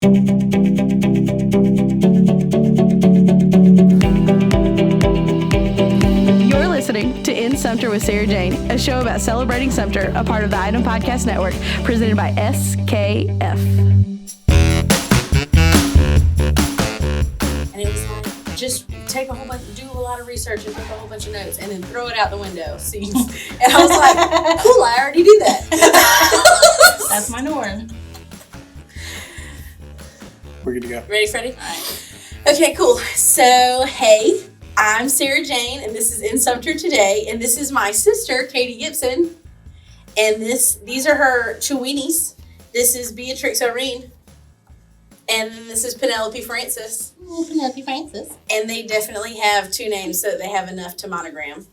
You're listening to In Sumter with Sarah Jane, a show about celebrating Sumter, a part of the Item Podcast Network, presented by SKF. And it was like, just take a whole bunch, do a lot of research and take a whole bunch of notes and then throw it out the window. So and I was like, cool, I already do that. That's my norm. We're good to go. Ready, Freddie? All right. Okay, cool. So, hey, I'm Sarah Jane, and this is In Sumter Today, and this is my sister, Katie Gibson, and these are her Cheweenies. This is Beatrix O'Reen, and then this is Penelope Francis. Ooh, Penelope Francis. And they definitely have two names, so they have enough to monogram.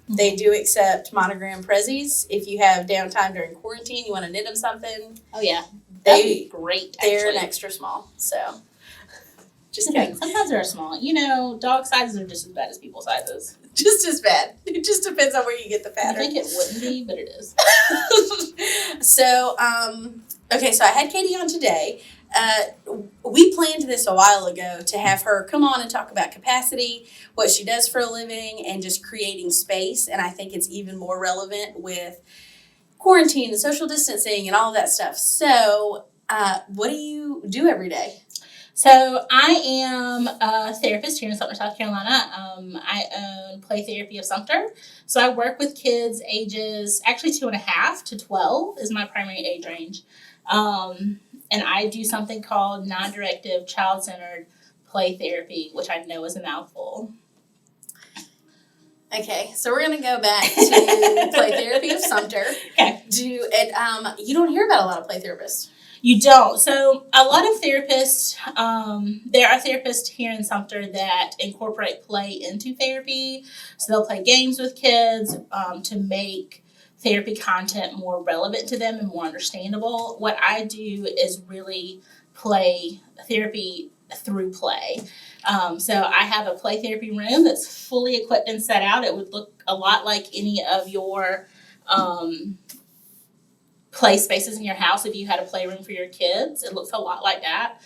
They do accept monogram prezzies. If you have downtime during quarantine, you want to knit them something. Oh, yeah. That'd be great, actually. They're an extra small, so just kidding. Sometimes they're small. You know, dog sizes are just as bad as people sizes. Just as bad. It just depends on where you get the pattern. I think it wouldn't be, but it is. So, okay, so I had Katie on today. We planned this a while ago to have her come on and talk about capacity, what she does for a living, and just creating space. And I think it's even more relevant with quarantine and social distancing and all of that stuff. So, what do you do every day? So I am a therapist here in Sumter, South Carolina. I own Play Therapy of Sumter. So I work with kids ages, actually 2.5 to 12 is my primary age range. And I do something called non-directive, child-centered play therapy, which I know is a mouthful. Okay, so we're going to go back to Play Therapy of Sumter. Okay. You don't hear about a lot of play therapists. You don't. So a lot of therapists, there are therapists here in Sumter that incorporate play into therapy. So they'll play games with kids to make therapy content more relevant to them and more understandable. What I do is really play therapy through play. So I have a play therapy room that's fully equipped and set out. It would look a lot like any of your play spaces in your house if you had a playroom for your kids. It looks a lot like that,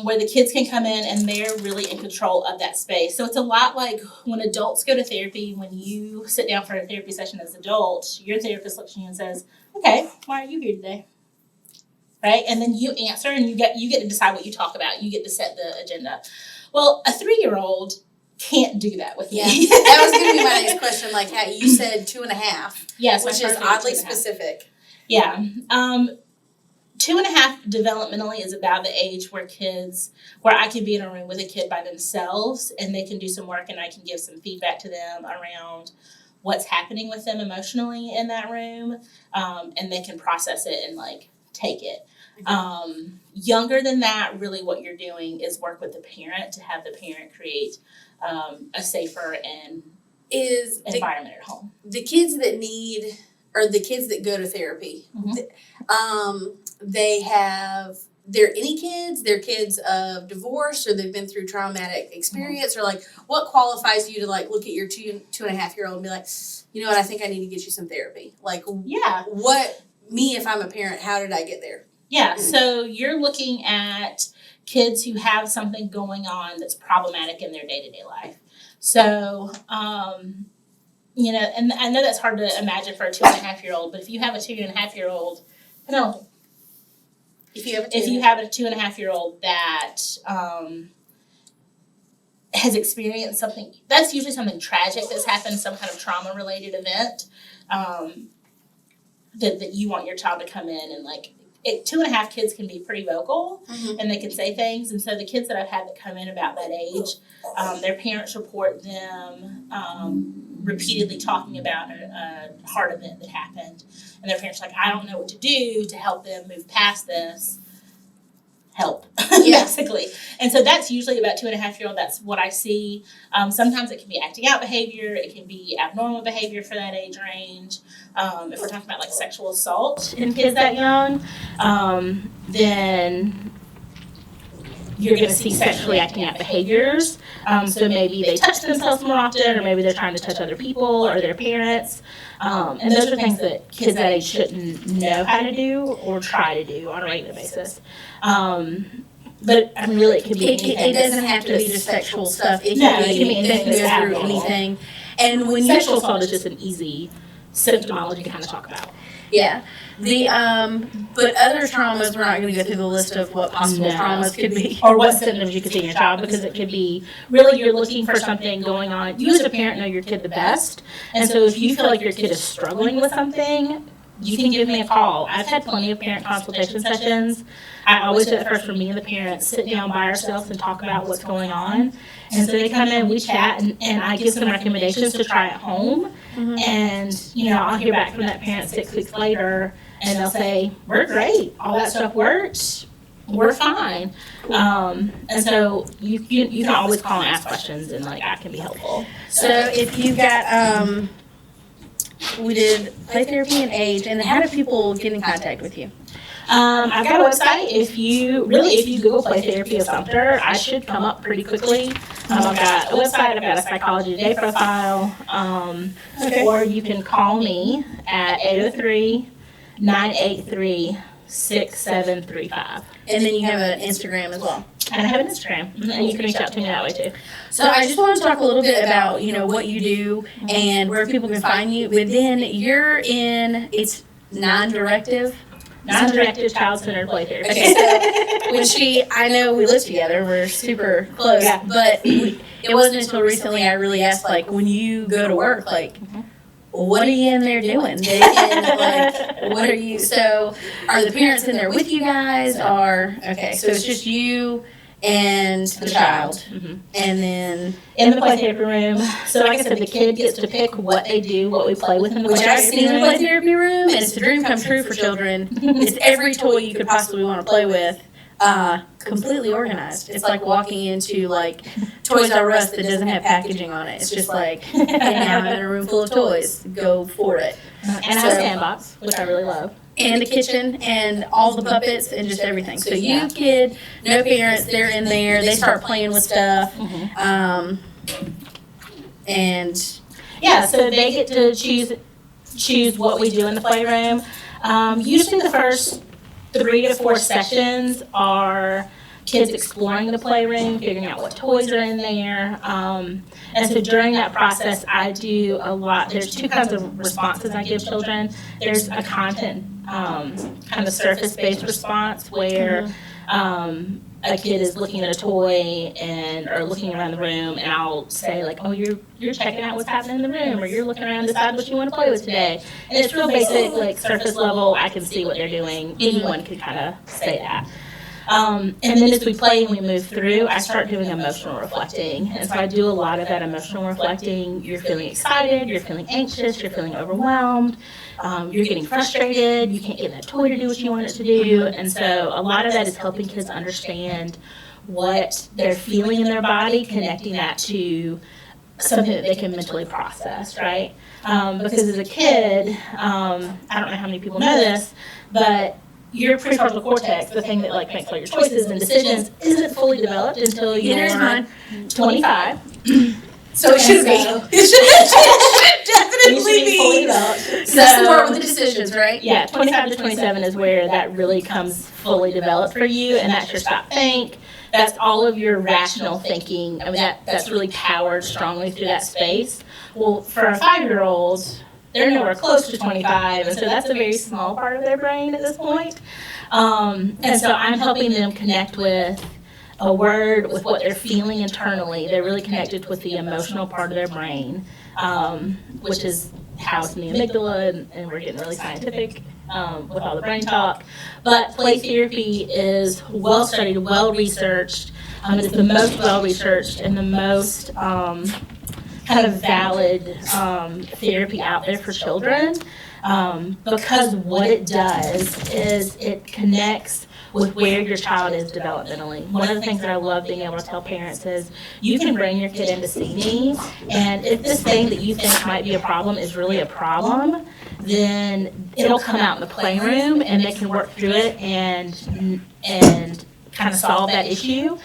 where the kids can come in and they're really in control of that space. So it's a lot like when adults go to therapy. When you sit down for a therapy session as an adult, your therapist looks at you and says, okay, why are you here today? Right? And then you answer and you get to decide what you talk about. You get to set the agenda. Well, a 3-year-old can't do that with you. Yeah, that was going to be my next question. Like how you said 2.5, yes, which is oddly specific. Yeah. 2.5 developmentally is about the age where I can be in a room with a kid by themselves and they can do some work and I can give some feedback to them around what's happening with them emotionally in that room. And they can process it and take it. Younger than that, really what you're doing is work with the parent to have the parent create a safer and environment at home. The kids that need, or the kids that go to therapy, they're any kids, they're kids of divorce, or they've been through traumatic experience, or what qualifies you to look at your 2.5-year-old and be like, you know what, I think I need to get you some therapy. If I'm a parent, how did I get there? Yeah, so you're looking at kids who have something going on that's problematic in their day-to-day life. So, and I know that's hard to imagine for a 2.5-year-old, but if you have a 2.5-year-old, if you have a 2.5-year-old that has experienced something, that's usually something tragic that's happened, some kind of trauma-related event, that you want your child to come in and 2.5 kids can be pretty vocal and they can say things. And so the kids that I've had that come in about that age, their parents report them repeatedly talking about a hard event that happened. And their parents are like, I don't know what to do to help them move past this. Help, basically. And so that's usually about 2.5-year-old. That's what I see. Sometimes it can be acting out behavior. It can be abnormal behavior for that age range. If we're talking about sexual assault in kids that young, then you're going to see sexually acting out behaviors. So maybe they touch themselves more often, or maybe they're trying to touch other people or their parents. And those are things that kids that age shouldn't know how to do or try to do on a regular basis. But I mean, really, it could be anything. It doesn't have to be just sexual stuff. It No, can it can be be anything anything that goes through abnormal. anything. And when Sexual you assault is just an easy symptomology to kind of talk about. yeah, the but other traumas, we're not going to go through the list of what possible No. traumas could be. Or what symptoms you could see in your child, because it could be really you're looking for something going on. You as a parent know your kid the best, and so if you feel like your kid is struggling with something, you can give me a call. I've had plenty of parent consultation sessions. I always do it first for me and the parents, sit down by ourselves and talk about what's going on. And so they come in, we chat, and I give some recommendations to try at home. And, you know, I'll hear back from that parent 6 weeks later, and they'll say, we're great, all that stuff worked, we're fine. And so you can always call and ask questions, and like I can be helpful. So if you got we did play therapy and age, and how do people get in contact with you? I've got a website. If you Google Play Therapy of Sumter, I should come up pretty quickly. I've got a website, I've got a Psychology Today profile, or you can call me at 803-983-6735. And then you have an Instagram as well. And I have an Instagram, and you can reach out to me that way too. So I just want to talk a little bit about, you know, what you do and where people can find you. But then it's non-directive. Non-directive, child-centered play therapy. Okay, so I know we live together, we're super close, Yeah. but it wasn't until recently I really asked, like, when you go to work, like, what are you in there doing? What are you, so are the parents in there with you guys, or, okay, so it's just you and the child, and then, In the play therapy room. So like I said, the kid gets to pick what they do, what we play with in the which play I've therapy seen in the room. play therapy room, and it's a dream come true for children. It's every toy you could possibly want to play with, completely organized. It's like walking into like Toys R Us that doesn't have packaging on it. It's just like, hey, now I'm in a room full of toys. Go for it. And I have a sandbox, which I really love. And the kitchen and all the puppets and just everything. So you kid, no parents, they're in there. They start playing with stuff. And Yeah, so they get to choose what we do in the playroom. Usually the first 3 to 4 sessions are kids exploring the playroom, figuring out what toys are in there. And so during that process, I do a lot. There's 2 kinds of responses I give children. There's a content, kind of surface-based response where a kid is looking at a toy or looking around the room, and I'll say like, oh, you're checking out what's happening in the room, or you're looking around to decide what you want to play with today. And it's real basic, like surface level. I can see what they're doing. Anyone can kind of say that. And then as we play and we move through, I start doing emotional reflecting. And so I do a lot of that emotional reflecting. You're feeling excited, you're feeling anxious, you're feeling overwhelmed, you're getting frustrated, you can't get that toy to do what you want it to do. And so a lot of that is helping kids understand what they're feeling in their body, connecting that to something that they can mentally process, right? Because as a kid, I don't know how many people know this, but your prefrontal cortex, the thing that like makes all your choices and decisions, isn't fully developed until you're 25. so it should be. It should definitely be fully developed. So that's the part with the decisions, right? Yeah, 25 to 27 is where that really comes fully developed for you, and that's your stop think. That's all of your rational thinking. I mean, that's really powered strongly through that space. Well, for a 5-year-old, they're nowhere close to 25, and so that's a very small part of their brain at this point. And so I'm helping them connect with a word, with what they're feeling internally. They're really connected with the emotional part of their brain, which is housed in the amygdala, and we're getting really scientific with all the brain talk. But play therapy is well studied, well researched. It is the most well researched and the most kind of valid therapy out there for children, because what it does is it connects with where your child is developmentally. One of the things that I love being able to tell parents is you can bring your kid in to see me, and if this thing that you think might be a problem is really a problem, then it'll come out in the playroom and they can work through it and kind of solve that issue.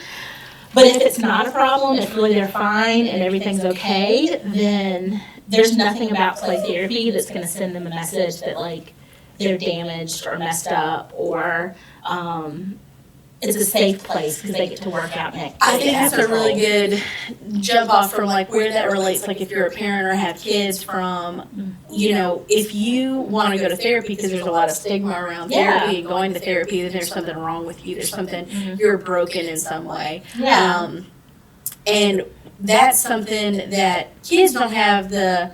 But if it's not a problem, if really they're fine and everything's okay, then there's nothing about play therapy that's going to send them a message that, like, they're damaged or messed up, or it's a safe place because they get to work out next. I think that's a really good jump off from, like, where that relates, like, if you're a parent or have kids, from, you know, if you want to go to therapy, because there's a lot of stigma around therapy and going to therapy, then there's something wrong with you. There's something, you're broken in some way. Yeah. And that's something that kids don't have the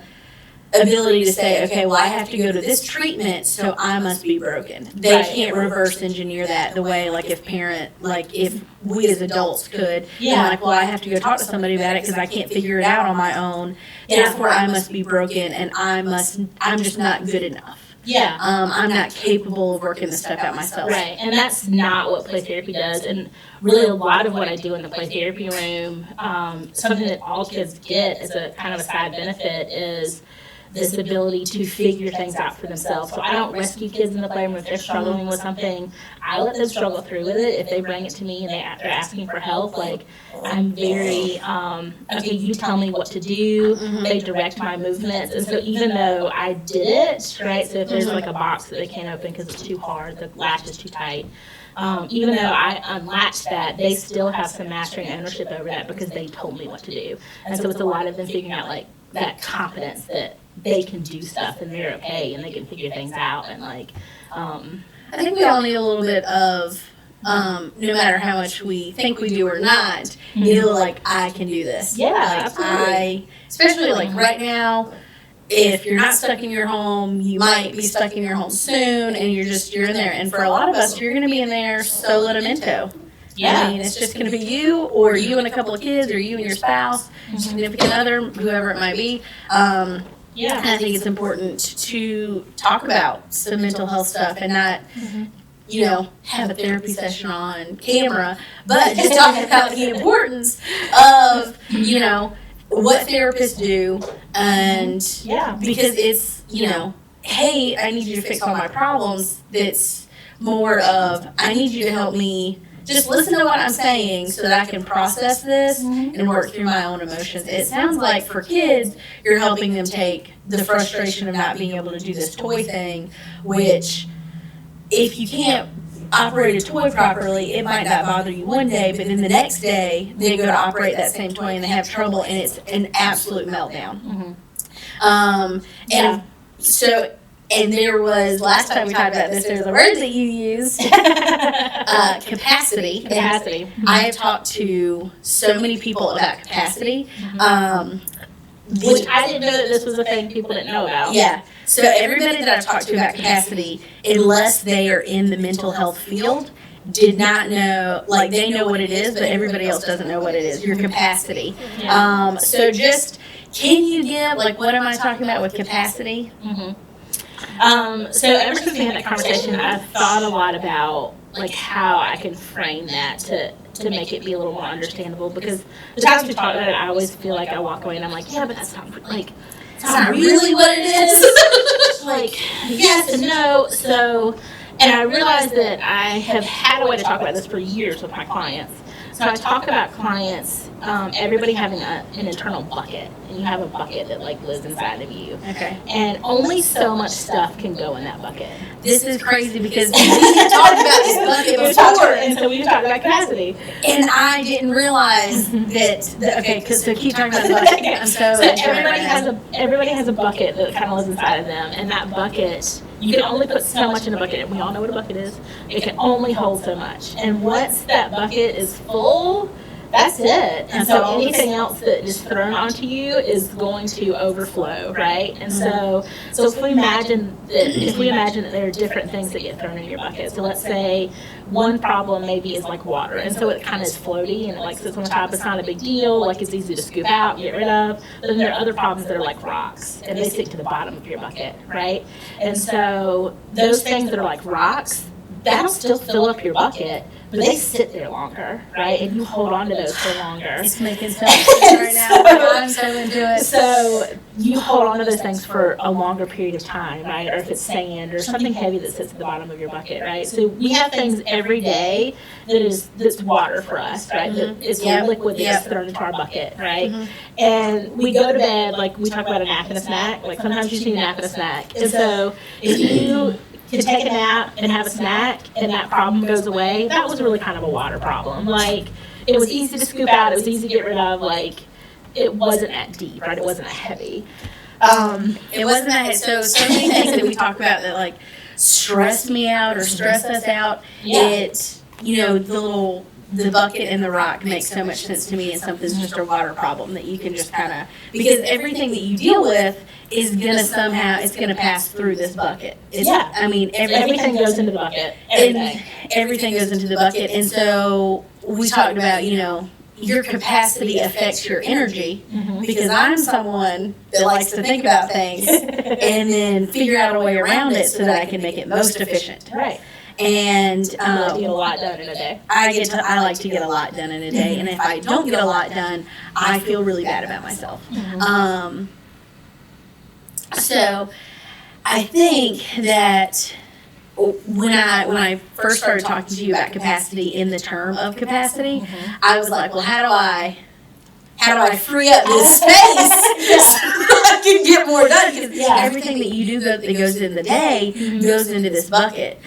ability to say, okay, well, I have to go to this treatment, so I must be broken. They can't reverse engineer that the way, like, if we as adults could. Yeah. Like, well, I have to go talk to somebody about it because I can't figure it out on my own. Therefore, I must be broken, and I'm just not good enough. Yeah. I'm not capable of working this stuff out myself. Right, and that's not what play therapy does. And really, a lot of what I do in the play therapy room, something that all kids get as a kind of a side benefit, is this ability to figure things out for themselves. So I don't rescue kids in the playroom if they're struggling with something. I let them struggle through with it. If they bring it to me and they're asking for help, like, I'm very, okay, you tell me what to do. They direct my movements. And so even though I did it, right, so if there's like a box that they can't open because it's too hard, the latch is too tight, even though I unlatched that, they still have some mastery and ownership over that because they told me what to do. And so it's a lot of them figuring out, like, that confidence that they can do stuff and they're okay and they can figure things out. And, like, I think we all need a little bit of, no matter how much we think we do or not, feel like, I can do this. Yeah, like, absolutely. Especially, like, right now, if you're not stuck in your home, you might be stuck in your home soon, and you're in there. And for a lot of us, you're going to be in there solo memento. Yeah. I mean, it's just going to be you, or you and a couple of kids, or you and your spouse, significant other, whoever it might be. Yeah. And I think it's important to talk about some mental health stuff and not, you know, have a therapy session on camera, but just talk about the importance of, you know, what therapists do, and because it's, you know, hey, I need you to fix all my problems. That's more of, I need you to help me just listen to what I'm saying so that I can process this and work through my own emotions. It sounds like for kids, you're helping them take the frustration of not being able to do this toy thing, which if you can't operate a toy properly, it might not bother you one day, but then the next day they go to operate that same toy and they have trouble, and it's an absolute meltdown. And so, and there was, last time we talked about this, there's a word that you used, capacity. Capacity. I have talked to so many people about capacity. Which I didn't know that this was a thing people didn't know about. Yeah. So everybody that I've talked to about capacity, unless they are in the mental health field, did not know, like, they know what it is, but everybody else doesn't know what it is, your capacity. Yeah. So just, can you give, like, what am I talking about with capacity? So ever since we had that conversation, I've thought a lot about, like, how I can frame that to make it be a little more understandable, because the times we talk about it, I always feel like I walk away and I'm like, yeah, but that's not, like, it's not really what it is. Like, yes and no. So, and I realized that I have had a way to talk about this for years with my clients. So I talk about clients, everybody having an internal bucket, and you have a bucket that, like, lives inside of you. Okay. And only so much stuff can go in that bucket. This is crazy because we had talked about this bucket before, And so we just talked about capacity. and I didn't realize that okay, because so keep talking about the bucket. I'm so everybody has a bucket that kind of lives inside of them, and that bucket, you can only put so much in a bucket, and we all know what a bucket is. It can only hold so much, and once that bucket is full, that's it. And so anything else that is thrown onto you is going to overflow, right? And so if we imagine that there are different things that get thrown in your bucket. So let's say one problem maybe is like water, and so it kind of is floaty and it, like, sits on the top. It's not a big deal, like, it's easy to scoop out and get rid of. But then there are other problems that are like rocks, and they stick to the bottom of your bucket, right? And so those things that are like rocks, that'll still fill up your bucket, but they sit there longer, right? And you hold on to those for longer. It's making so much sense right now. I'm so into it. So you hold on to those things for a longer period of time, right? Or if it's sand or something heavy that sits at the bottom of your bucket, right? So we have things every day that's water for us, right? That it's liquid that's thrown into our bucket, right? And we go to bed, like we talk about a nap and a snack. Like sometimes you just need a nap and a snack. And so if you can take a nap and have a snack and that problem goes away, that was really kind of a water problem. Like it was easy to scoop out, it was easy to get rid of, like it wasn't that deep, right? It wasn't that heavy. It wasn't that, so many things that we talk about that like stress me out or stress us out, it, you know, the bucket and the rock makes so much sense to me, and something's just a water problem that you can just kind of, because everything that you deal with is gonna somehow, it's gonna pass through this bucket. I mean, everything goes into the bucket. Everything goes into the bucket, and so we talked about, you know, your capacity affects your energy, because I'm someone that likes to think about things and then figure out a way around it so that I can make it most efficient. Right. And get a lot done in a day. I like to get a lot done in a day, and if I don't get a lot done, I feel really bad about myself. So I think that when I first started talking to you about capacity in the term of capacity, I was like, well, how do I free up this space so I can get more done? Because everything that you do that goes in the day goes into this bucket.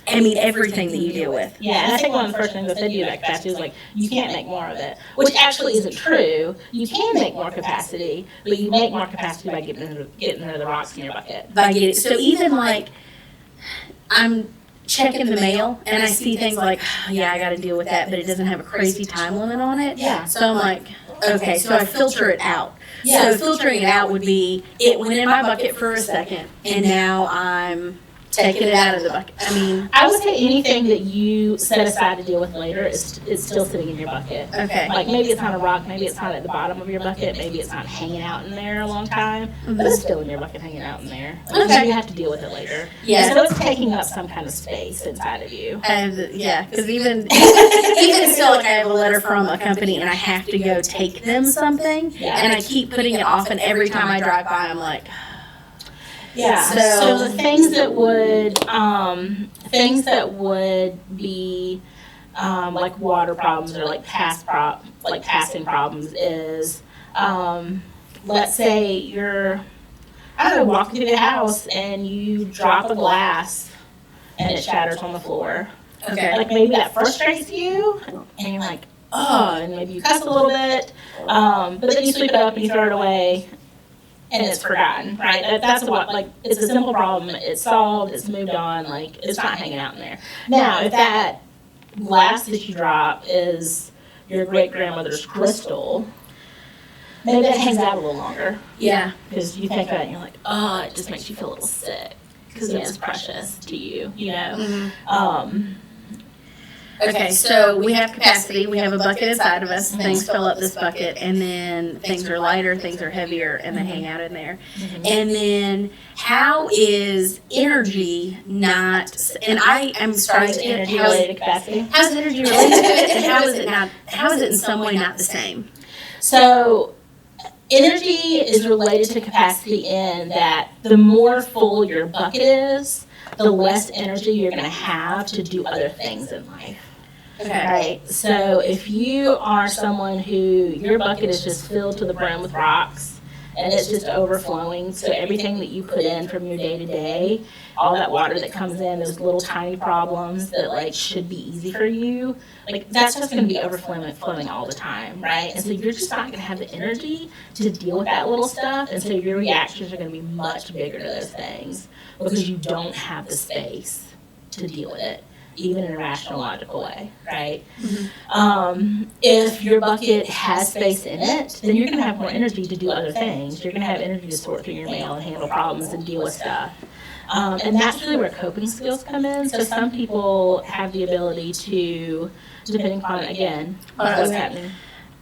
I mean, everything that you deal with. Yeah, and I think one of the first things I said to you about capacity was like, you can't make more of it, which actually isn't true. You can make more capacity, but you make more capacity by getting rid of the rocks in your bucket. So even like, I'm checking the mail and I see things like, oh, yeah, I got to deal with that, but it doesn't have a crazy time limit on it. Yeah. So I'm like, okay, so I filter it out. Yeah. So filtering it out would be, it went in my bucket for a second, and now I'm taking it out of the bucket. I mean, I would say anything that you set aside to deal with later is still sitting in your bucket. Okay. Like maybe it's not a rock, maybe it's not at the bottom of your bucket, maybe it's not hanging out in there a long time, but it's still in your bucket hanging out in there. Like, Okay. You have to deal with it later. Yeah. So it's taking up some kind of space inside of you. Yeah, because even still, like I have a letter from a company and I have to go take them something, and I keep putting it off, and every time I drive by, I'm like, yeah. So the things that would be like water problems or like passing problems is let's say you're walking through the house and you drop a glass and it shatters on the floor. okay, Like maybe that frustrates you and you're like, oh, and maybe you cuss a little bit, but then you sweep it up and you throw it away. And it's forgotten, right? That's what, like, it's a simple problem. It's solved. It's moved on. Like, it's not hanging out in there. Now, if that glass that you drop is your great-grandmother's crystal, maybe it hangs out a little longer. yeah, Because you think about it and you're like, oh, it just makes you feel a little sick. Because it was precious to you, you know? Okay, so we have capacity, we have a bucket inside of us, things fill up this bucket, and then things are lighter, things are heavier, and they hang out in there. And then how is energy not, and I am starting to, Energy related capacity. how is energy related to it, and how is it in some way not the same? So, energy is related to capacity in that the more full your bucket is, the less energy you're going to have to do other things in life. Okay. Right? So if you are someone who your bucket is just filled to the brim with rocks and it's just overflowing, so everything that you put in from your day to day, all that water that comes in, those little tiny problems that like should be easy for you, like that's just going to be flowing all the time, right? And so you're just not going to have the energy to deal with that little stuff, and so your reactions are going to be much bigger to those things because you don't have the space to deal with it, even in a rational, logical way, right? If your bucket has space in it, then you're going to have more energy to do other things. You're going to have energy to sort through your mail and handle problems and deal with stuff. And that's really where coping skills come in. So some people have the ability to, depending upon, again, what's happening.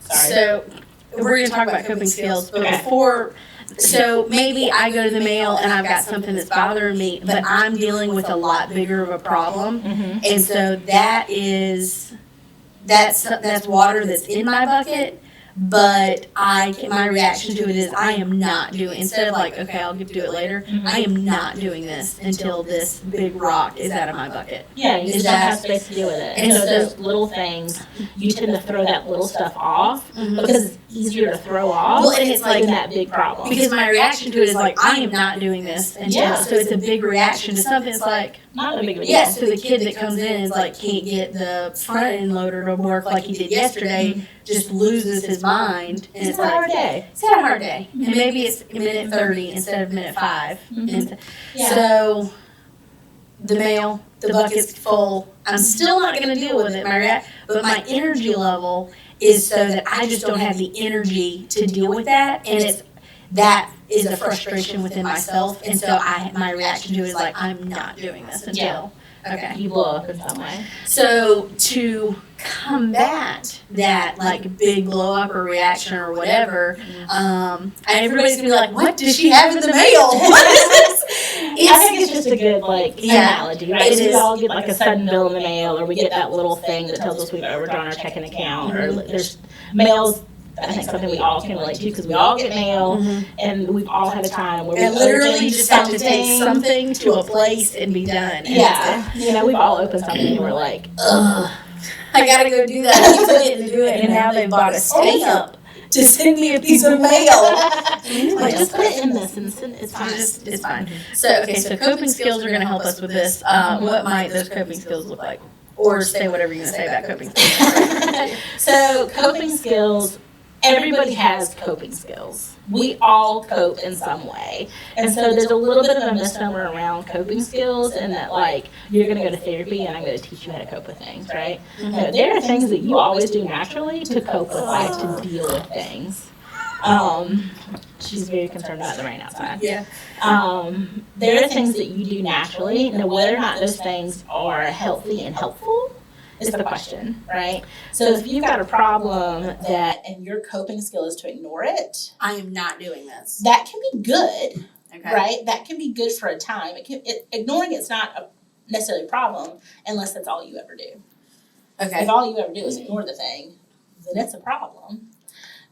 Sorry. So we're going to talk about coping skills, but before So maybe I go to the mail and I've got something that's bothering me, but I'm dealing with a lot bigger of a problem. And so that's water that's in my bucket, but my reaction to it is I am not doing, instead of like, okay, I'll do it later, I am not doing this until this big rock is out of my bucket. Yeah, you just don't have space to deal with it. And so those little things, you tend to throw that little stuff off because it's easier to throw off Well, and it's like than that big problem. Because my reaction to it is like, I am not doing this until, so it's a big reaction to something. It's like, not a big deal. yeah, so the kid that comes in is like, can't get the front end loader to work like he did yesterday, just loses his mind. And It's a hard day. It's had a hard day. And maybe it's minute 30 instead of minute 5. And Yeah. so the mail, the bucket's full. I'm still not going to deal with it. But my energy level is so that I just don't have the energy to deal with that. And that is a frustration within myself. And so my reaction to it is like, I'm not doing this until. Okay. You blow up in some way. So to combat that like big blow up or reaction or whatever, everybody's gonna be like, "What does she have in the mail? What is this?" I think it's just a good analogy, right? We all get like a sudden bill in the mail, or we get that little thing that tells us we've overdrawn our checking account, or there's mail's. I think something we all can relate to because we all get mail, and we've all had a time where we literally just have to take something to a place and be done. Yeah, we've all opened something and we're like, ugh, I gotta go do that. I keep forgetting to do it, and now they've bought a stamp to send me a piece of mail. Like, just put it in this and send it's fine. It's fine. So coping skills are going to help us with this. What might those coping skills look like? Or say whatever you're going to say about coping skills. So coping skills, everybody has coping skills. We all cope in some way. And so there's a little bit of a misnomer around coping skills in that, like, you're going to go to therapy and I'm going to teach you how to cope with things, right? No, there are things that you always do naturally to cope with life, to deal with things. She's very concerned about the rain outside. Yeah. There are things that you do naturally. Now, whether or not those things are healthy and helpful is the question, right? So if you've got a problem and your coping skill is to ignore it, I am not doing this. that can be good, Okay. right? That can be good for a time. Ignoring it's not necessarily a problem unless that's all you ever do. Okay. If all you ever do is ignore the thing, then it's a problem.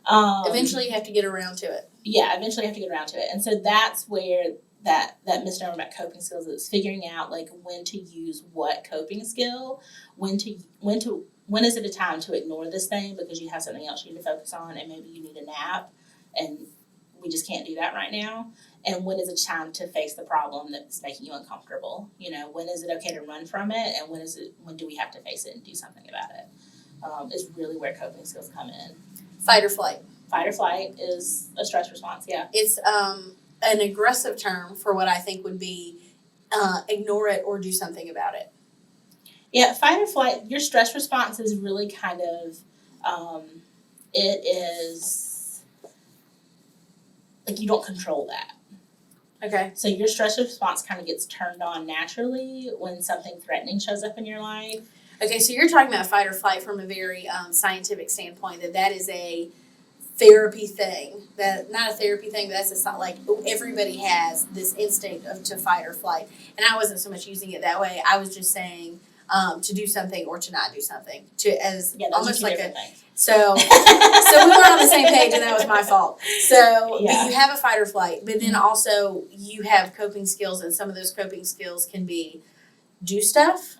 Eventually you have to get around to it. Yeah, eventually you have to get around to it. And so that's where that misnomer about coping skills is figuring out like when to use what coping skill, when is it a time to ignore this thing because you have something else you need to focus on and maybe you need a nap and we just can't do that right now. And when is it time to face the problem that's making you uncomfortable? You know, when is it okay to run from it and when do we have to face it and do something about it? Is really where coping skills come in. Fight or flight. Fight or flight is a stress response, yeah. It's an aggressive term for what I think would be ignore it or do something about it. Yeah, fight or flight, your stress response is really kind of, it is, like you don't control that. Okay. So your stress response kind of gets turned on naturally when something threatening shows up in your life. Okay, so you're talking about fight or flight from a very scientific standpoint, that is a therapy thing. Not a therapy thing, but that's like everybody has this instinct to fight or flight. And I wasn't so much using it that way. I was just saying to do something or to not do something. Almost like a things. so we weren't on the same page, and that was my fault. So Yeah. but you have a fight or flight, but then also you have coping skills, and some of those coping skills can be do stuff,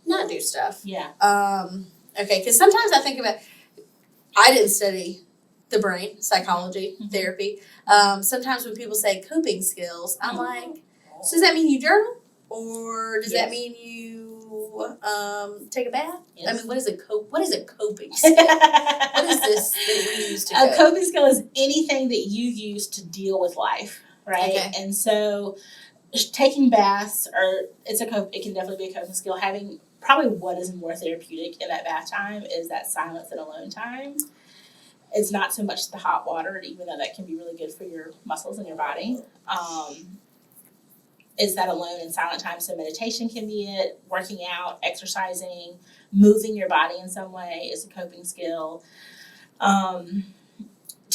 not do stuff. Yeah. Okay, because sometimes I think about, I didn't study the brain, psychology, therapy. Sometimes when people say coping skills, I'm like, so does that mean you journal? Or does that mean you take a bath? Yes. I mean, what is a coping skill? What is this that we use to cope? A coping skill is anything that you use to deal with life, right? Okay. And so taking baths, it can definitely be a coping skill. Having probably what is more therapeutic in that bath time is that silence and alone time. It's not so much the hot water, even though that can be really good for your muscles and your body. Is that alone and silent time. So meditation can be it, working out, exercising, moving your body in some way is a coping skill.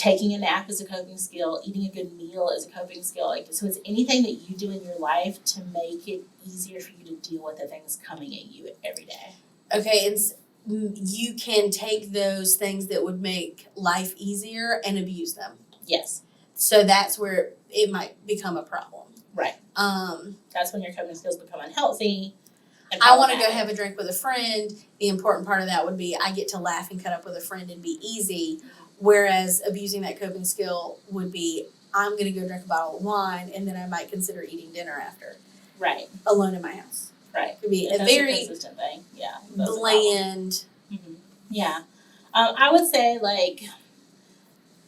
taking a nap is a coping skill. Eating a good meal is a coping skill. Like, so it's anything that you do in your life to make it easier for you to deal with the things coming at you every day. Okay, and you can take those things that would make life easier and abuse them. Yes. So that's where it might become a problem. Right. That's when your coping skills become unhealthy. I want to go have a drink with a friend. The important part of that would be I get to laugh and cut up with a friend and be easy. Whereas abusing that coping skill would be I'm going to go drink a bottle of wine and then I might consider eating dinner after. Right. Alone in my house. Right. It could be a That's very a consistent thing. Yeah. bland. Mm-hmm. Yeah. I would say, like,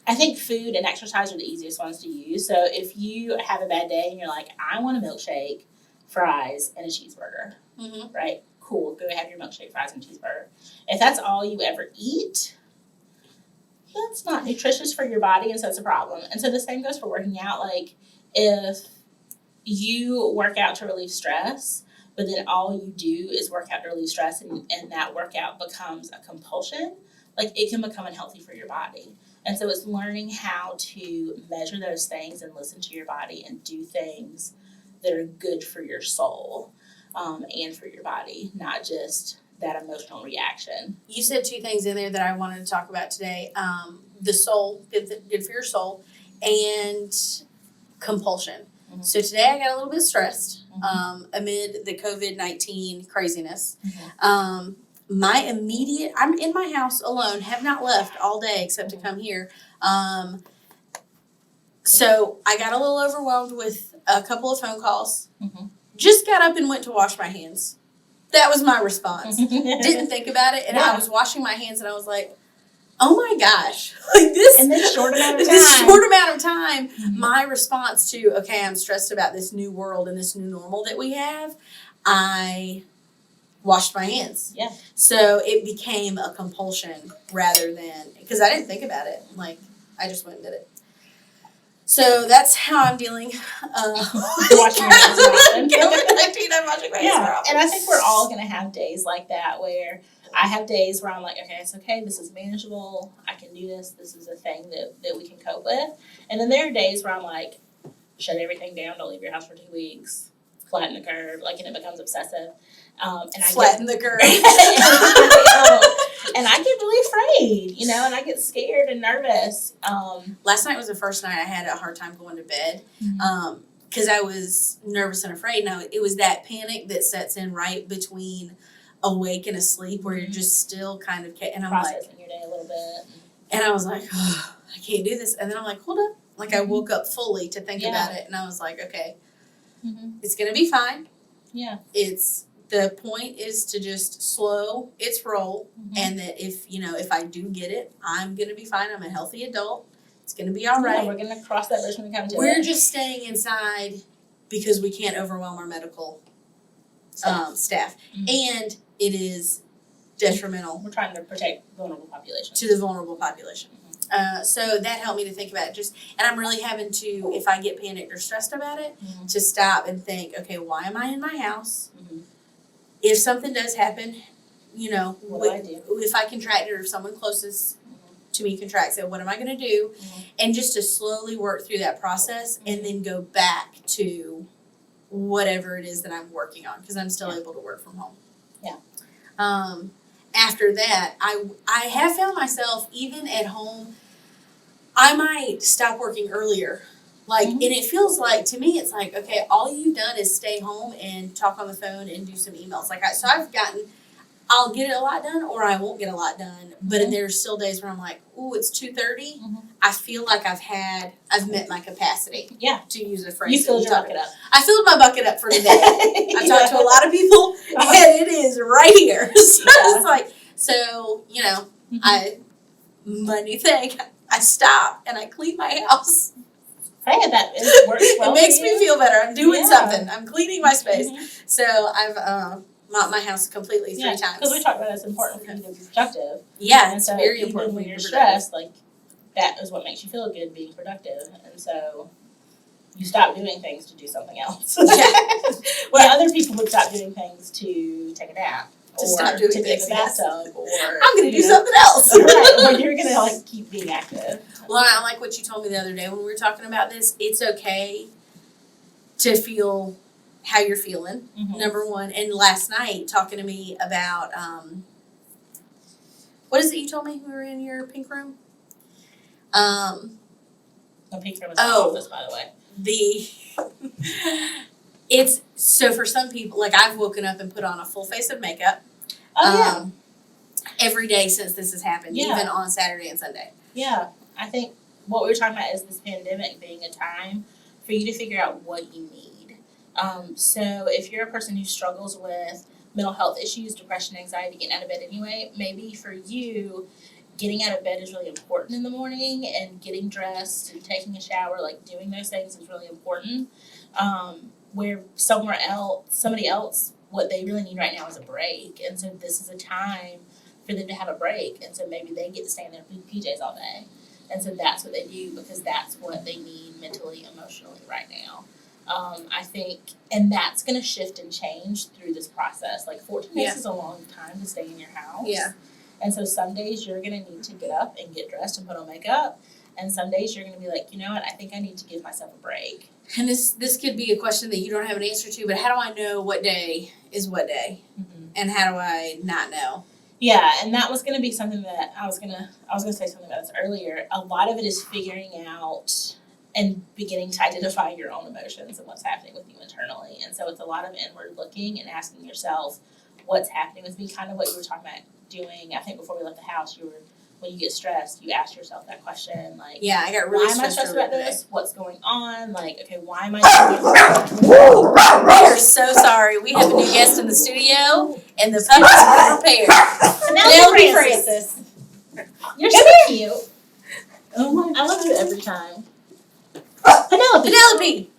I think food and exercise are the easiest ones to use. So if you have a bad day and you're like, I want a milkshake, fries, and a cheeseburger, Mm-hmm. right? Cool. Go have your milkshake, fries, and cheeseburger. If that's all you ever eat, that's not nutritious for your body, and so it's a problem. And so the same goes for working out. Like, if you work out to relieve stress, but then all you do is work out to relieve stress and that workout becomes a compulsion, like, it can become unhealthy for your body. And so it's learning how to measure those things and listen to your body and do things that are good for your soul and for your body, not just that emotional reaction. You said two things in there that I wanted to talk about today. The soul, good for your soul, and compulsion. Mm-hmm. So today I got a little bit stressed amid the COVID-19 craziness. Mm-hmm. I'm in my house alone, have not left all day except to come here. So I got a little overwhelmed with a couple of phone calls. Mm-hmm. Just got up and went to wash my hands. That was my response. Didn't think about it, and I was washing my hands, and I was like, "Oh my gosh!" Like this, in this short amount of time. This short amount of time, my response to I'm stressed about this new world and this new normal that we have. I washed my hands. Yeah. So it became a compulsion rather than because I didn't think about it. Like I just went and did it. So that's how I'm dealing. Washing your hands more often. COVID-19, I'm washing my hands more often. And I think we're all going to have days like that where I have days where I'm like, okay, it's okay. This is manageable. I can do this. This is a thing that we can cope with. And then there are days where I'm like, shut everything down. Don't leave your house for 2 weeks. Flatten the curve. Like, and it becomes obsessive. And Flatten the curve. And I get really afraid, and I get scared and nervous. Last night was the first night I had a hard time going to bed because I was nervous and afraid. Now, it was that panic that sets in right between awake and asleep where you're just still kind of, and I'm processing like, your day a little bit. And I was like, oh, I can't do this. And then I'm like, hold up. Like I woke up fully to think about it. And I was like, okay, it's going to be fine. Yeah. The point is to just slow its roll, and that if I do get it, I'm gonna be fine. I'm a healthy adult. It's gonna be all right. Yeah, we're gonna cross that bridge when we come to it. We're just staying inside because we can't overwhelm our medical staff, and it is detrimental. We're trying to protect vulnerable populations. To the vulnerable population. So that helped me to think about it. And I'm really having to, if I get panicked or stressed about it, to stop and think, okay, why am I in my house? If something does happen, what do I do? If I contract it or if someone closest to me contracts it, what am I going to do? And just to slowly work through that process and then go back to whatever it is that I'm working on because I'm still able to work from home. Yeah. After that, I have found myself, even at home, I might stop working earlier. Like, and it feels like, to me, it's like, okay, all you've done is stay home and talk on the phone and do some emails. I'll get a lot done or I won't get a lot done. But there's still days where I'm like, ooh, it's 2:30. I feel like I've met my capacity. Yeah. To use a phrase. You filled your bucket up. I filled my bucket up for today. I've talked to a lot of people and it is right here. So it's like, my new thing, I stop and I clean my house. Hey, that works well. It makes me feel better. I'm doing something. I'm cleaning my space. So I've mopped my house completely 3 times. Because we talked about it's important for you to be productive. Yeah, and it's so very even important when you're stressed, like that is what makes you feel good, being productive. And so you stop doing things to do something else. Where other people would stop doing things to take a nap. To or stop doing to get in things, the yes. bathtub, or I'm going to do you know, something else. right, or you're gonna like keep being active. Well, I like what you told me the other day when we were talking about this. It's okay to feel how you're feeling, Mhm. number one. And last night, talking to me about, what is it you told me we were in your pink room? The pink room is my Oh. office, by the way. It's, so for some people, like I've woken up and put on a full face of makeup. Oh Every day since this has happened, Yeah. even on Saturday and Sunday. yeah. I think what we were talking about is this pandemic being a time for you to figure out what you need. So if you're a person who struggles with mental health issues, depression, anxiety, getting out of bed anyway, maybe for you, getting out of bed is really important in the morning, and getting dressed and taking a shower, like doing those things is really important. Where somebody else, what they really need right now is a break. And so this is a time for them to have a break. And so maybe they get to stay in their PJs all day. And so that's what they do because that's what they need mentally, emotionally right now. I think, and that's going to shift and change through this process. Like 14 days Yeah. is a long time to stay in your house. Yeah. And so some days you're going to need to get up and get dressed and put on makeup. And some days you're going to be like, you know what, I think I need to give myself a break. And this could be a question that you don't have an answer to, but how do I know what day is what day? Mm-hmm. And how do I not know? Yeah, and that was going to be something that I was going to say something about this earlier. A lot of it is figuring out and beginning to identify your own emotions and what's happening with you internally. And so it's a lot of inward looking and asking yourself what's happening with me, kind of what you were talking about doing. I think before we left the house, when you get stressed, you ask yourself that question, like, Yeah, I got really why am I stressed over about today. this? What's going on? Like, okay, why am I doing this? We are so sorry. We have a new guest in the studio, and the puppies are prepared. Penelope Francis. You're so cute. Oh my! I love you every time. Penelope.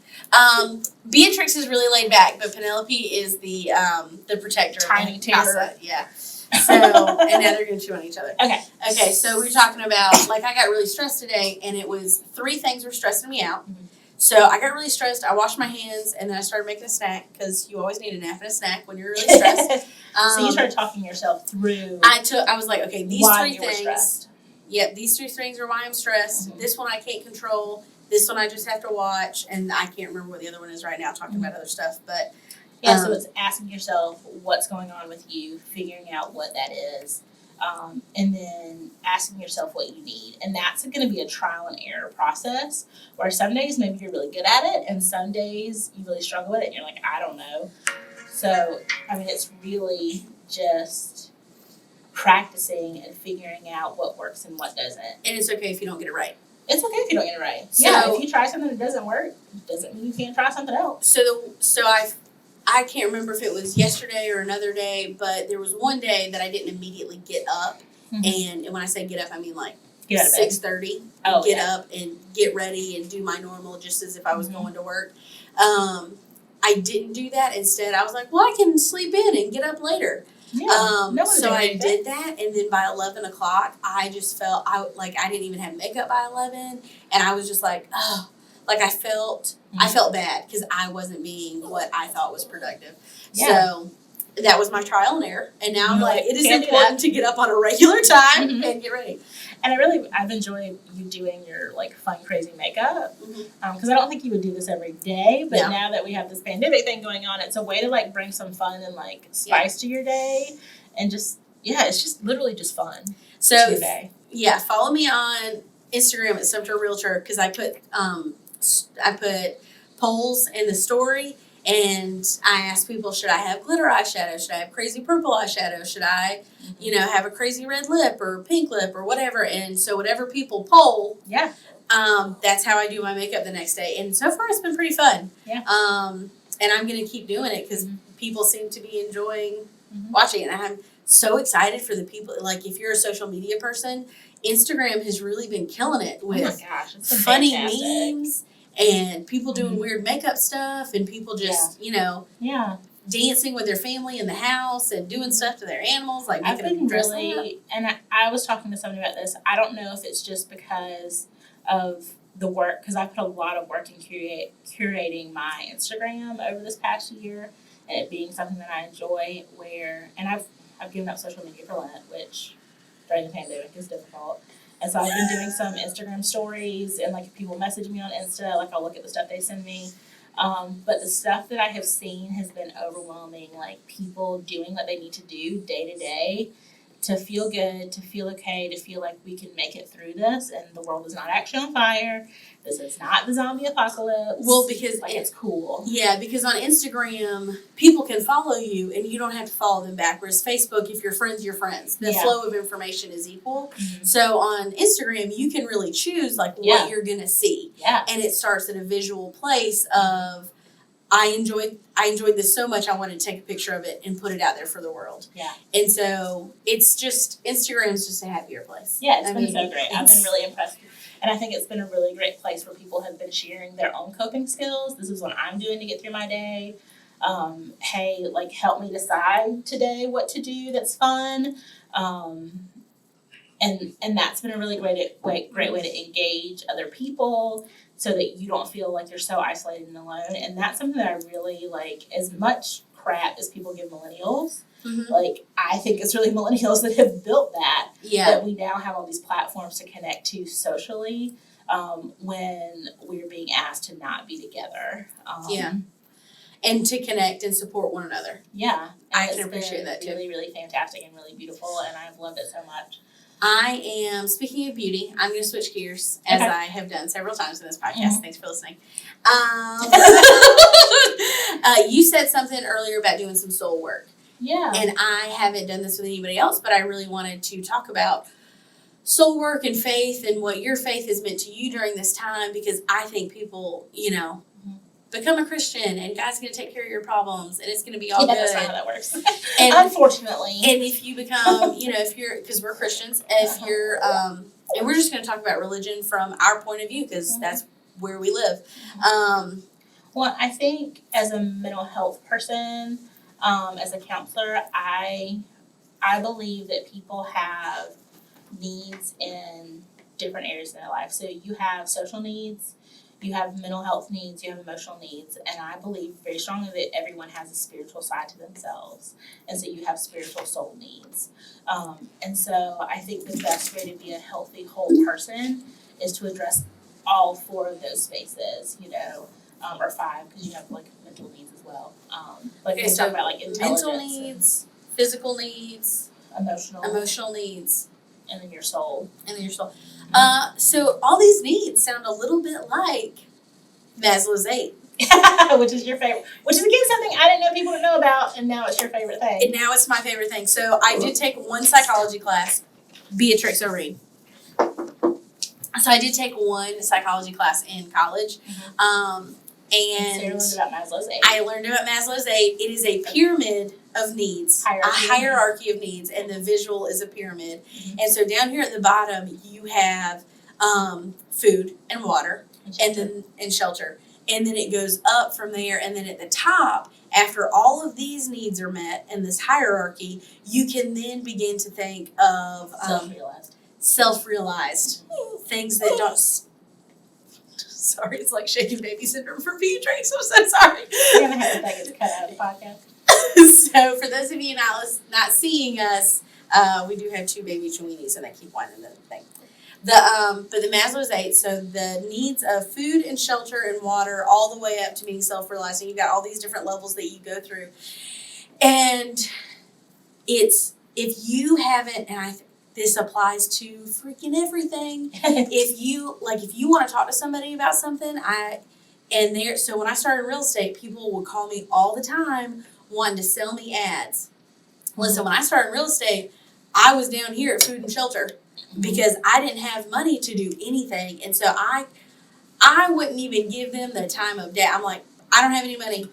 Beatrix is really laid back, but Penelope is the protector. Tiny of terror. Casa. Yeah. So, and now they're gonna chew on each other. Okay. So we were talking about, like, I got really stressed today, and it was 3 things were stressing me out. Mhm. So I got really stressed. I washed my hands, and then I started making a snack because you always need a nap and a snack when you're really stressed. So you started talking yourself through I was like, okay, these why 3 you were things. stressed. Yep, these 3 things are why I'm stressed. Mhm. This one I can't control. This one I just have to watch, and I can't remember what the other one is right now. Talking about other stuff, but Yeah, so it's asking yourself what's going on with you, figuring out what that is, and then asking yourself what you need. And that's going to be a trial and error process where some days maybe you're really good at it, and some days you really struggle with it, and you're like, I don't know. So, I mean, it's really just practicing and figuring out what works and what doesn't. and it's okay if you don't get it right. It's okay if you don't get it right. So- Yeah, if you try something that doesn't work, doesn't mean you can't try something else. So I can't remember if it was yesterday or another day, but there was one day that I didn't immediately get up, and when I say get up, I mean like Get out of bed. 6:30. Oh, Get yeah. up and get ready and do my normal, just as if I was Mhm. going to work. I didn't do that. Instead, I was like, well, I can sleep in and get up later. Yeah. So one's doing I anything. did that, and then by 11 o'clock, I just felt I didn't even have makeup by 11, and I was just like, oh, like I felt bad because I wasn't being what I thought was productive. Yeah. So that was my trial and error, and now I'm You're like, like, it is can't do important to get up on a regular time Mhm. and get ready. And I've enjoyed you doing your like fun, crazy makeup Mhm. because I don't think you would do this every day. But No. now that we have this pandemic thing going on, it's a way to like bring some fun and like spice to your day, and just it's just literally just fun to So your day. yeah, follow me on Instagram at Sumter Realtor because I put polls in the story, and I asked people, should I have glitter eyeshadow? Should I have crazy purple eyeshadow? Should I, have a crazy red lip or pink lip or whatever? And so whatever people poll, Yeah. that's how I do my makeup the next day. And so far it's been pretty fun. Yeah. And I'm gonna keep doing it because people seem to be enjoying Mhm. watching it. And I'm so excited for the people. Like, if you're a social media person, Instagram has really been killing it Oh my with gosh, it's been funny fantastic. memes and people doing Mhm. weird makeup stuff and people just, Yeah. dancing with their family in the house and doing stuff to their animals, like I've making them been dress up. really, and I was talking to somebody about this. I don't know if it's just because of the work, because I put a lot of work in curating my Instagram over this past year, and it being something that I enjoy. And I've given up social media for Lent, which during the pandemic is difficult. And so I've been doing some Instagram stories, and like if people message me on Insta, like I'll look at the stuff they send me. But the stuff that I have seen has been overwhelming, like people doing what they need to do day to day to feel good, to feel okay, to feel like we can make it through this, and the world is not actually on fire. This is not the zombie apocalypse. Well, because like it's cool. Yeah, because on Instagram, people can follow you and you don't have to follow them back. Whereas Facebook, if you're friends, you're friends. The flow of information is equal. Mm-hmm. So on Instagram, you can really choose like what you're gonna see. Yeah. And it starts at a visual place of I enjoyed this so much I wanted to take a picture of it and put it out there for the world. Yeah. And so it's just Instagram's just a happier place. Yeah, it's been so great. I've been really impressed. And I think it's been a really great place where people have been sharing their own coping skills. This is what I'm doing to get through my day. Hey, like help me decide today what to do that's fun. And that's been a really great way to engage other people so that you don't feel like you're so isolated and alone. And that's something that I really like. As much crap as people give millennials, like I think it's really millennials that have built that. Yeah. That we now have all these platforms to connect to socially when we're being asked to not be together. And to connect and support one another. Yeah. I can appreciate that too. Really, really fantastic and really beautiful, and I've loved it so much. I am, speaking of beauty, I'm going to switch gears, as I have done several times in this podcast. Thanks for listening. You said something earlier about doing some soul work. Yeah. And I haven't done this with anybody else, but I really wanted to talk about soul work and faith and what your faith has meant to you during this time, because I think people, become a Christian and God's going to take care of your problems and it's going to be all good. That's not how that works. And, unfortunately. And if you become, if you're, because we're Christians, if you're, and we're just going to talk about religion from our point of view because that's where we live. Well, I think as a mental health person, as a counselor, I believe that people have needs in different areas in their life. So you have social needs, you have mental health needs, you have emotional needs, and I believe very strongly that everyone has a spiritual side to themselves, and so you have spiritual soul needs. And so I think the best way to be a healthy, whole person is to address all four of those spaces, or five, because you have like mental needs as well. Okay, so talk about like intelligence, mental needs, physical needs, emotional needs, and then your soul. So all these needs sound a little bit like Maslow's 8. Which is your favorite. Which is again something I didn't know people would know about, and now it's your favorite thing. And now it's my favorite thing. So I did take one psychology class, Beatrix O'Reed. So I did take one psychology class in college. And so you learned about Maslow's 8. I learned about Maslow's 8. It is a pyramid of needs, a hierarchy of needs, and the visual is a pyramid. And so down here at the bottom, you have food and water, and shelter. And then it goes up from there, and then at the top, after all of these needs are met in this hierarchy, you can then begin to think of self-realized things that don't. Sorry, it's like shaking baby syndrome for Beatrix. I'm so sorry. You're gonna have to think it's cut out of the podcast. So for those of you not seeing us, we do have two baby tweenies, and they keep whining the thing. But the Maslow's 8, so the needs of food and shelter and water, all the way up to being self-realizing. You've got all these different levels that you go through, and it's if you haven't, and this applies to freaking everything. If you want to talk to somebody about something, so when I started real estate, people would call me all the time wanting to sell me ads. Listen, when I started real estate, I was down here at Food and Shelter because I didn't have money to do anything, and so I wouldn't even give them the time of day. I'm like, I don't have any money,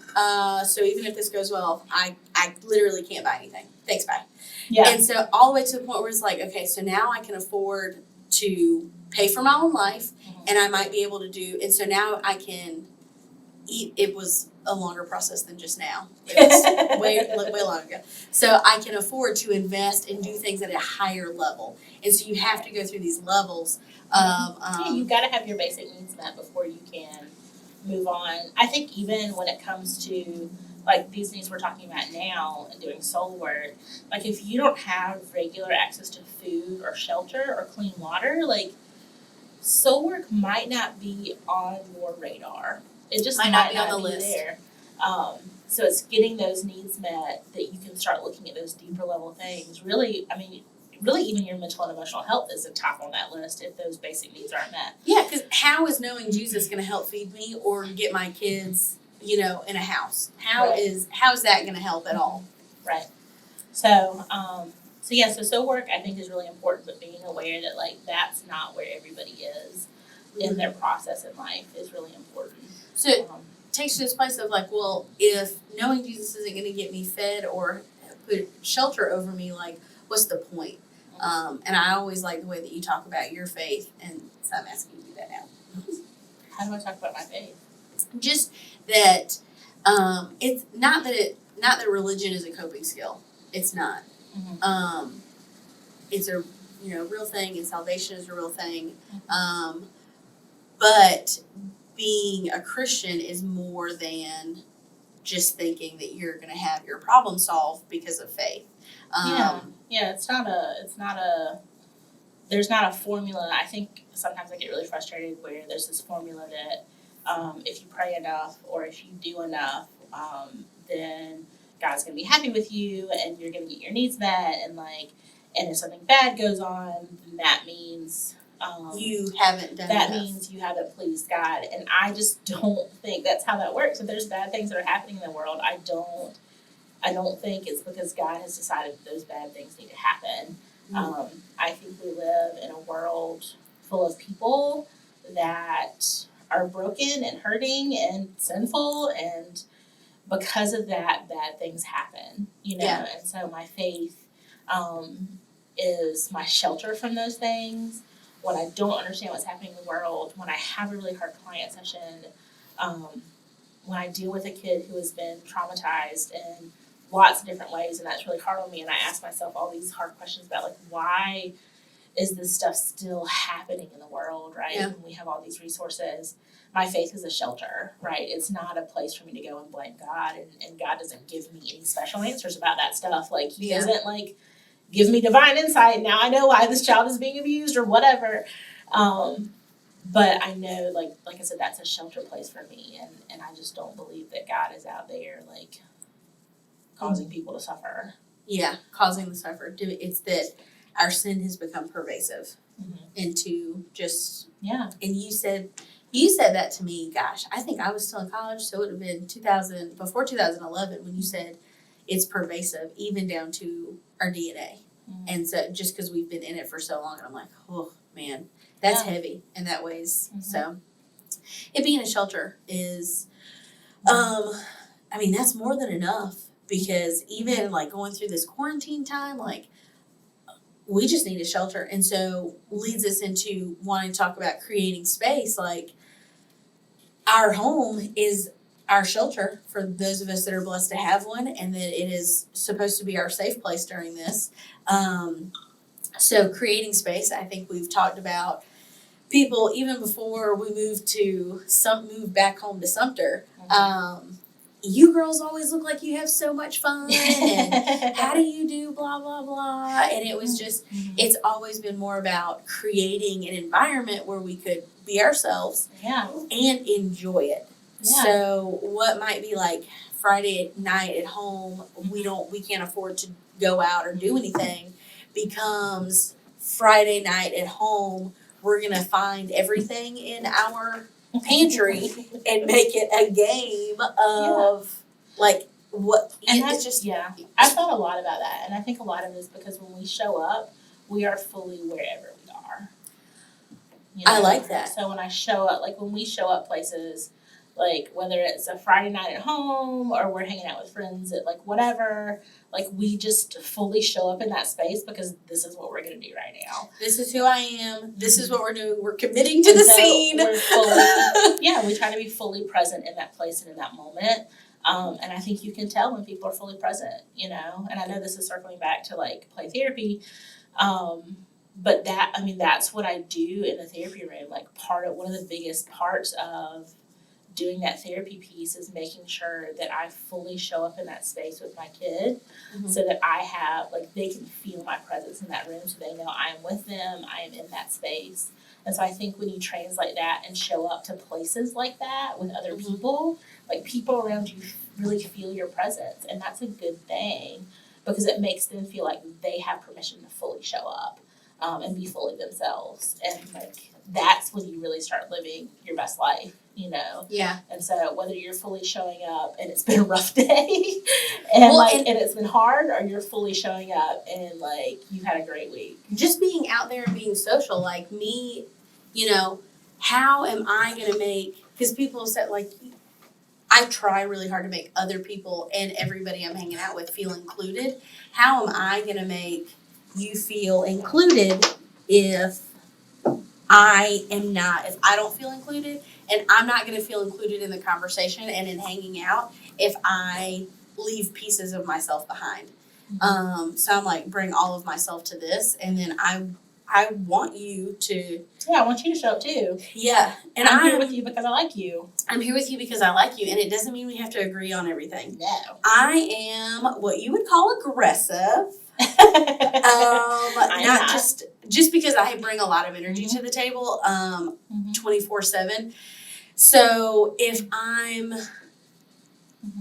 so even if this goes well, I literally can't buy anything. Thanks, bye. Yeah. And so all the way to the point where it's like, okay, so now I can afford to pay for my own life, and I might be able to do, and so now I can eat. It was a longer process than just now. It was way long ago. So I can afford to invest and do things at a higher level. And so you have to go through these levels of... you've got to have your basic needs met before you can move on. I think even when it comes to like these things we're talking about now and doing soul work, like if you don't have regular access to food or shelter or clean water, like soul work might not be on your radar. It just Might not be on the list. there. So it's getting those needs met that you can start looking at those deeper level things. Really, I mean, really even your mental and emotional health is the top on that list if those basic needs aren't met. Yeah, because how is knowing Jesus going to help feed me or get my kids, in a house? How is that going to help at all? Right. So, so soul work I think is really important, but being aware that like that's not where everybody is in their process in life is really important. So it takes you to this place of like, well, if knowing Jesus isn't going to get me fed or put shelter over me, like, what's the point? And I always like the way that you talk about your faith, and so I'm asking you to do that now. How do I talk about my faith? Just that it's not that religion is a coping skill. It's not. Mm-hmm. It's a real thing, and salvation is a real thing. But being a Christian is more than just thinking that you're going to have your problem solved because of faith. It's not a there's not a formula. I think sometimes I get really frustrated where there's this formula that if you pray enough or if you do enough, then God's going to be happy with you and you're going to get your needs met, and if something bad goes on, then that means you haven't done that enough. means you haven't pleased God. And I just don't think that's how that works. If there's bad things that are happening in the world, I don't think it's because God has decided that those bad things need to happen. I think we live in a world full of people that are broken and hurting and sinful, and because of that, bad things happen, Yeah. And so my faith is my shelter from those things. When I don't understand what's happening in the world, when I have a really hard client session, when I deal with a kid who has been traumatized in lots of different ways, and that's really hard on me, and I ask myself all these hard questions about why is this stuff still happening in the world, right? Yeah. When we have all these resources, my faith is a shelter, right? It's not a place for me to go and blame God, and God doesn't give me any special answers about that stuff. He doesn't give me divine insight. Now I know why this child is being abused or whatever. But I know, like I said, that's a shelter place for me, and I just don't believe that God is out there causing people to suffer. Yeah, causing the suffer. It's that our sin has become pervasive into just And you said that to me. Gosh, I think I was still in college, so it would have been before 2011 when you said it's pervasive, even down to our DNA. And so just because we've been in it for so long, and I'm like, oh man, that's heavy in that ways. So it being a shelter is, that's more than enough, because even going through this quarantine time, we just need a shelter. And so leads us into wanting to talk about creating space. Our home is our shelter for those of us that are blessed to have one, and that it is supposed to be our safe place during this. So creating space, I think we've talked about people even before we moved back home to Sumter. You girls always look like you have so much fun, and how do you do blah, blah, blah. And it was just, it's always been more about creating an environment where we could be ourselves and enjoy it. Yeah. So what might be Friday night at home, we can't afford to go out or do anything, becomes Friday night at home, we're going to find everything in our pantry and make it a game of what, and it's just I thought a lot about that, and I think a lot of it is because when we show up, we are fully wherever we are. I like that. So when I show up, when we show up places, whether it's a Friday night at home or we're hanging out with friends at whatever, we just fully show up in that space because this is what we're going to do right now. This is who I am. This is what we're doing. We're committing to the scene. We're fully, we try to be fully present in that place and in that moment. And I think you can tell when people are fully present, and I know this is circling back to play therapy. But that's what I do in the therapy room. One of the biggest parts of doing that therapy piece is making sure that I fully show up in that space with my kid so that I have, like, they can feel my presence in that room so they know I am with them, I am in that space. And so I think when you translate that and show up to places like that with other people, like, people around you really feel your presence. And that's a good thing because it makes them feel like they have permission to fully show up and be fully themselves. And, like, that's when you really start living your best life, you know? Yeah. And so whether you're fully showing up and it's been a rough day and it's been hard, or you're fully showing up and, like, you've had a great week. Just being out there and being social, like me, you know, how am I going to make, because people said, like, I try really hard to make other people and everybody I'm hanging out with feel included. How am I going to make you feel included if I don't feel included, and I'm not going to feel included in the conversation and in hanging out if I leave pieces of myself behind. So I'm like, bring all of myself to this, and then I want you to. Yeah, I want you to show up too. Yeah, and I'm here with you because I like you. I'm here with you because I like you, and it doesn't mean we have to agree on everything. No. I am what you would call aggressive. Not just because I bring a lot of energy to the table, 24/7. So if I'm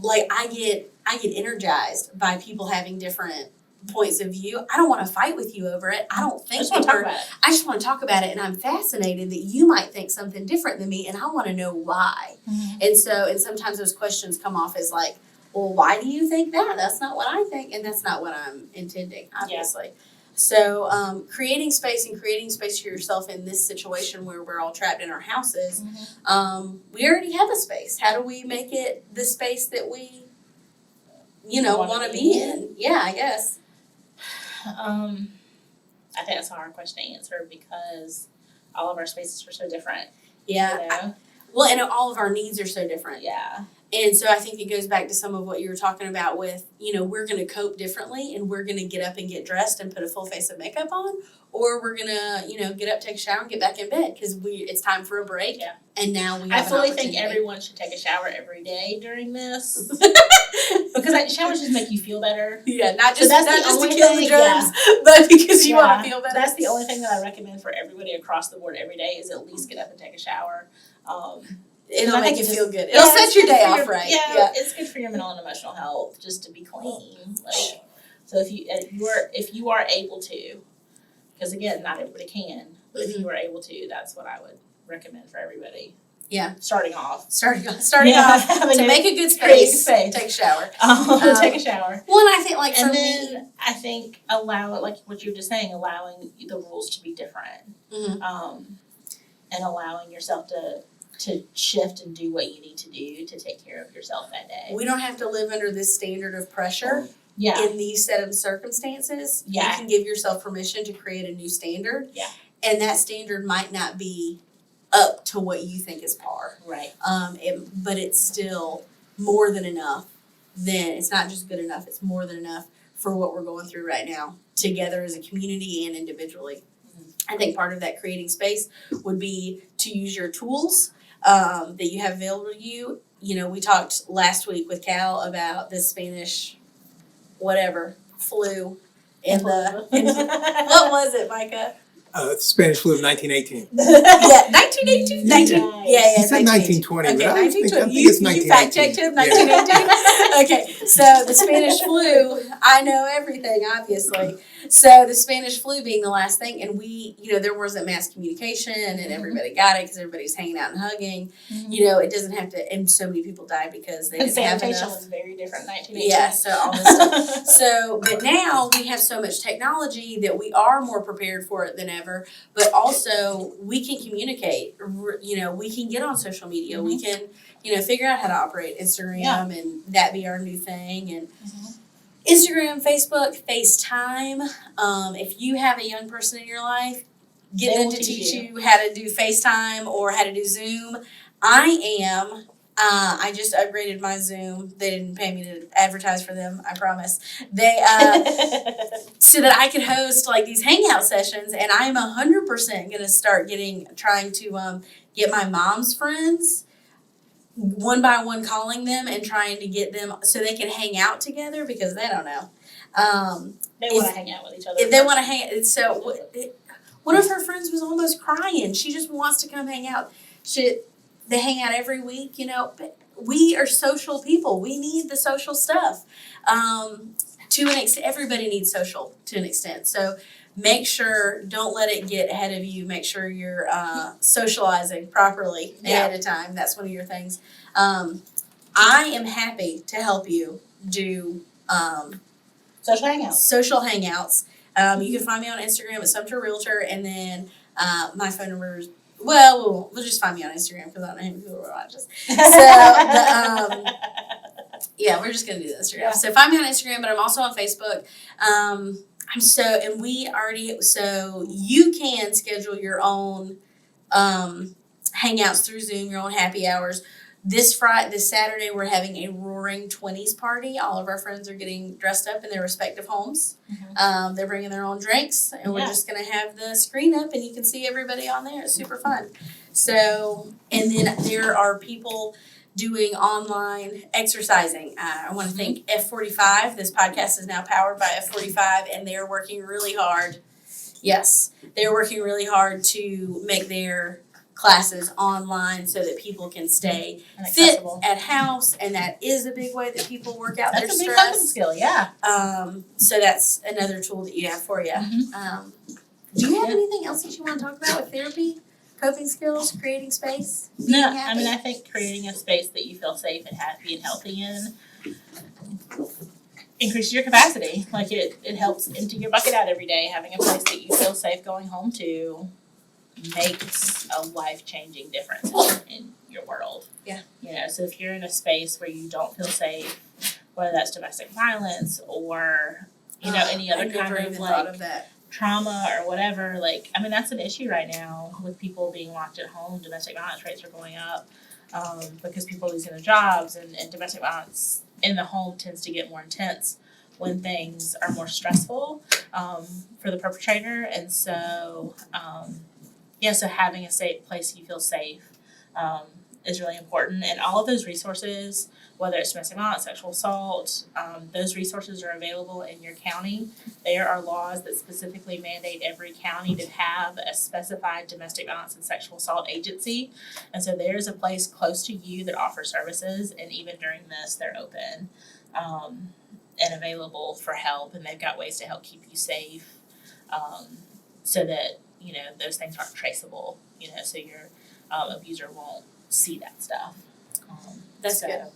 like, I get energized by people having different points of view. I don't want to fight with you over it. I don't think I just want to talk about it, and I'm fascinated that you might think something different than me, and I want to know why. And sometimes those questions come off as like, well, why do you think that? That's not what I think, and that's not what I'm intending, obviously. Yeah. So creating space for yourself in this situation where we're all trapped in our houses, we already have a space. How do we make it the space that we, want to be in? Yeah, I guess. I think that's a hard question to answer because all of our spaces are so different. Yeah. And all of our needs are so different. Yeah. And so I think it goes back to some of what you were talking about with, we're going to cope differently, and we're going to get up and get dressed and put a full face of makeup on, or we're going to, get up, take a shower, and get back in bed because it's time for a break. Yeah. And now we have I fully think everyone should take a shower every day during this because showers just make you feel better. Yeah, not just to kill the germs, but because you want to feel better. That's the only thing that I recommend for everybody across the board every day is at least get up and take a shower. It'll make you feel good. It'll set your day off right. Yeah, it's good for your mental and emotional health just to be clean. Like, so if you are able to, because again, not everybody can, but if you are able to, that's what I would recommend for everybody. Yeah. Starting off. To make a good space, take a shower. Take a shower. Well, and I think like I think like what you were just saying, allowing the rules to be different, and allowing yourself to shift and do what you need to do to take care of yourself that day. We don't have to live under this standard of pressure in these set of circumstances. Yeah. You can give yourself permission to create a new standard. Yeah. And that standard might not be up to what you think is par. Right. But it's still more than enough. Then it's not just good enough, it's more than enough for what we're going through right now, together as a community and individually. I think part of that creating space would be to use your tools that you have available to you. We talked last week with Cal about the Spanish flu what was it, Micah? Spanish flu of 1918. Yeah, 1918? Yeah, he said 1920. Okay, but 1920. I think it's 1918. You fact-checked him, 1918? Okay, so the Spanish flu, I know everything, obviously. So the Spanish flu being the last thing, and there wasn't mass communication, and everybody got it because everybody's hanging out and hugging. It doesn't have to, and so many people died because they didn't have enough. Sanitation was very different in 1918. Yeah, so all this stuff. But now we have so much technology that we are more prepared for it than ever, but also we can communicate. We can get on social media. We can, figure out how to operate Instagram and that be our new thing. And Instagram, Facebook, FaceTime. If you have a young person in your life, get them to teach you how to do FaceTime or how to do Zoom. I just upgraded my Zoom. They didn't pay me to advertise for them, I promise. They so that I could host like these hangout sessions, and I'm 100% going to start trying to get my mom's friends one by one calling them and trying to get them so they can hang out together because they don't know. They want to hang out with each other. If they want to hang, so one of her friends was almost crying. She just wants to come hang out. They hang out every week, you know. But we are social people. We need the social stuff. To an extent, everybody needs social to an extent. So make sure, don't let it get ahead of you. Make sure you're socializing properly ahead of time. That's one of your things. I am happy to help you do social hangouts. Social hangouts. You can find me on Instagram at Sumter Realtor, and then my phone number is, we'll just find me on Instagram because I don't know how many people will watch us. So yeah, we're just gonna do this. Yeah. So find me on Instagram, but I'm also on Facebook. So you can schedule your own hangouts through Zoom, your own happy hours. This Saturday, we're having a roaring 20s party. All of our friends are getting dressed up in their respective homes. Mm-hmm. They're bringing their own drinks, and we're just going to have the screen up, and you can see everybody on there. It's super fun. So, and then there are people doing online exercising. I want to thank F45. This podcast is now powered by F45, and they're working really hard. Yes, they're working really hard to make their classes online so that people can stay fit at house, and that is a big way that people work out their stress. That's a big coping skill, yeah. So that's another tool that you have for you. Mm-hmm. Do you have anything else that you want to talk about with therapy? Coping skills, creating space? No, I mean, I think creating a space that you feel safe and happy and healthy in increases your capacity. Like it helps empty your bucket out every day. Having a place that you feel safe going home to makes a life-changing difference in your world. Yeah. You know, so if you're in a space where you don't feel safe, whether that's domestic violence or, you know, any other kind of like trauma or whatever, like, I mean, that's an issue right now with people being locked at home. Domestic violence rates are going up because people are losing their jobs, and domestic violence in the home tends to get more intense when things are more stressful for the perpetrator. And so, so having a safe place you feel safe is really important. And all of those resources, whether it's domestic violence, sexual assault, those resources are available in your county. There are laws that specifically mandate every county to have a specified domestic violence and sexual assault agency. And so there's a place close to you that offers services, and even during this, they're open and available for help, and they've got ways to help keep you safe so that, you know, those things aren't traceable, you know, so your abuser won't see that stuff. That's good.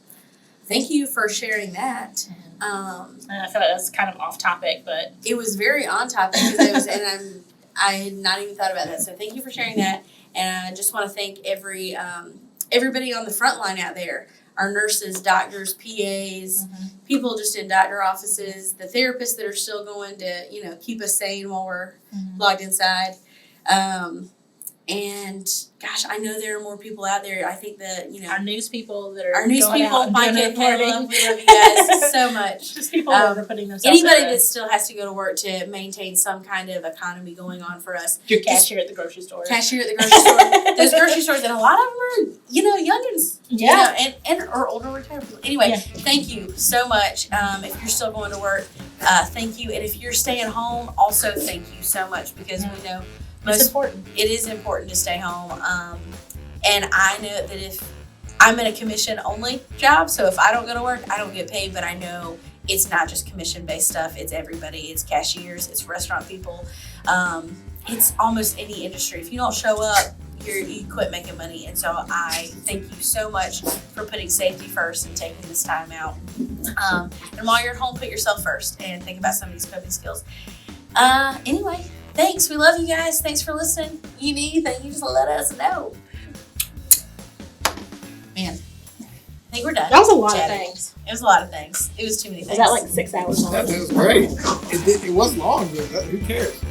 Thank you for sharing that. And I feel like that's kind of off topic, but it was very on topic because I had not even thought about that. So thank you for sharing that. And I just want to thank everybody on the front line out there. Our nurses, doctors, PAs, people just in doctor offices, the therapists that are still going to, you know, keep us sane while we're logged inside. And gosh, I know there are more people out there. I think that, you know, our news people that are Mike and Pamela, we love you guys so much. Just people that are putting themselves anybody that still has to go to work to maintain some kind of economy going on for us. Your cashier at the grocery store. Those grocery stores, and a lot of them are, you know, youngins. Yeah. You know, and or older retired people. Anyway, thank you so much. If you're still going to work, thank you. And if you're staying home, also thank you so much, because we know it's important. It is important to stay home. And I know that if I'm in a commission-only job, so if I don't go to work, I don't get paid, but I know it's not just commission-based stuff. It's everybody. It's cashiers. It's restaurant people. It's almost any industry. If you don't show up, you quit making money. And so I thank you so much for putting safety first and taking this time out. And while you're at home, put yourself first and think about some of these coping skills. Anyway, thanks. We love you guys. Thanks for listening. You need anything, you just let us know. Man, I think we're done. That was a lot of things. It was a lot of things. It was too many things. Was that like 6 hours long? That was great. It was long, but who cares?